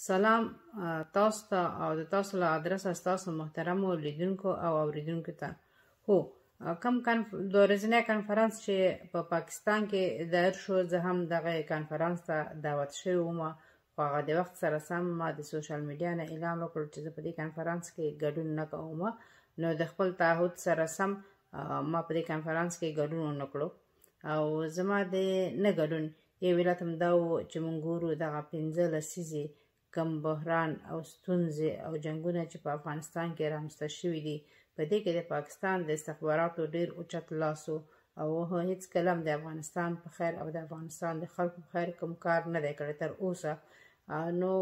سلام تاسو ته او د تاسو له ادرسه ستاسو محترمو لیدونکو او اوریدونکو ته. هو کم د ورځنی کنفرانس چې په پاکستان کې دایر شو، زه هم دغه کنفرانس ته دعوت شوی وم، خو هغه د وخت سره سم ما د سوشل میډیا نه اعلان وکړ چې زه په دې کنفرانس کې ګډون نه کوم. نو د خپل تعهد سره سم ما په دې کنفرانس کې ګډون ونه کړو او زما د نه ګډون یو علت هم دا و چې موږ ګورو دغه 15 لسیزې کم بحران او ستونزې او جنگونه چې په افغانستان کې رامنځته شوي دي، په دې کې د پاکستان د استخباراتو ډیر اوچت لاس او هیڅ کله هم د افغانستان په خیر او د افغانستان د خلکو په خیر کوم کار نه دی کړی تر اوسه. نو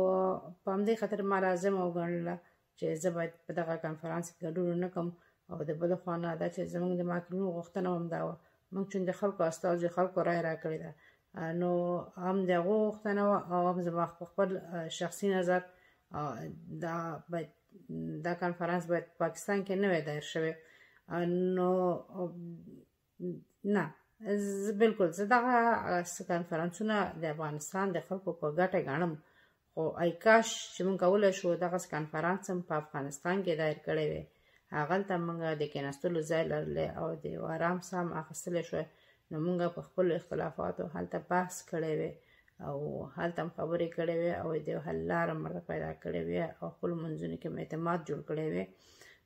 په همدې خاطر ما لازم وګڼله چې زه باید په دغه کنفرانس کې ګډون ونه کړم. او د بلې خوا نه دا چې زموږ د ماکرونو غوښتنه هم دا وه، موږ چې د خلکو استازو خلکو رایه راکړې ده، نو هم د هغو غوښتنه وه او هم زما په خپل شخصي نظر دا کنفرانس باید پاکستان کې نه وی دایر شوی. نو نه، بالکل زه دغه کنفرانسونه د افغانستان د خلکو په ګټه ګڼم، خو ای کاش چې موږ کولی شو دغه کنفرانس هم په افغانستان کې دایر کړی وی. هغلته موږ د کېناستلو ځای لرلی او د آرام ساه هم اخیستلی شوی، نو موږ په خپلو اختلافاتو هلته بحث کړی وی او هلته هم خبرې کړی وی او د حل لاره مرته پیدا کړی وی او خپلو منځونو کې اعتماد جوړ کړی وی.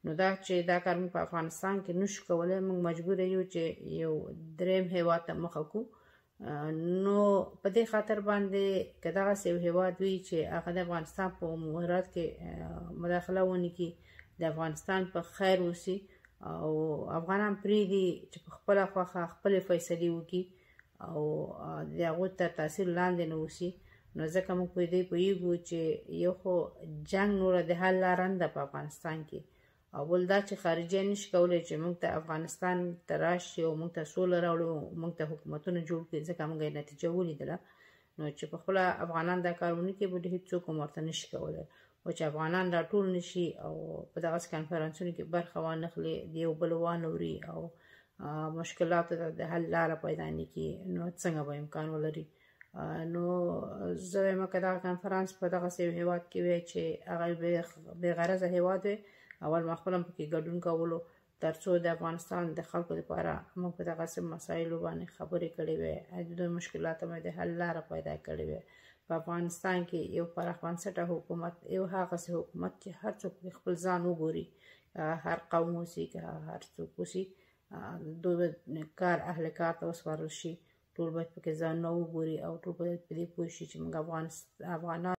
نو دا چې دا کار موږ په افغانستان کې نشو کولی، موږ مجبور یو چې یو دریم هیواد ته مخه کړو. نو په دې خاطر باندې که دغسې یو هیواد وي چې هغه د افغانستان په امورات کې مداخله ونه کړي، د افغانستان په خیر اوسي او افغانان پرېږدي چې په خپله خوښه خپلې فیصلې وکړي او د هغو تر تاثیر لاندې نه اوسي، نو ځکه موږ په دې پوهېږو چې یو خو جنګ نوره د حل لاره نه ده په افغانستان کې، او بل دا چې خارجیان نشي کولی چې موږ ته افغانستان ته راشي او موږ ته سوله راوړي او موږ ته حکومتونه جوړ کړي، ځکه موږ یې نتیجه ولیدله. نو چې په خپله افغانان دا کار ونه کړي، بل هېڅوک هم ورته نشي کولی. او چې افغانان راټول نشي او په دغسې کنفرانسونو کې برخه وانخلي، د یو بل وانوري او مشکلاتو ته د حل لاره پیدا نه کړي، نو څنګه به امکان ولري؟ نو زه وایم که دغه کنفرانس په دغسې یو هېواد کې وی چې هغه بې غرضه هېواد وی، اول ما خپله هم پکې ګډون کولو تر څو د افغانستان د خلکو لپاره موږ په دغسې مسایلو باندې خبرې کړې وی، د دوی مشکلاتو باندې د حل لاره پیدا کړې وی. په افغانستان کې یو پراخ بنسټه حکومت، یو هغسې حکومت چې هر څوک خپل ځان وګوري، هر قوم اوسي که هر څوک اوسي، دوی کار اهل کار ته وسپارل شي، ټول باید پکې ځانونه وګوري او ټول باید په دې پوه شي چې موږ افغانان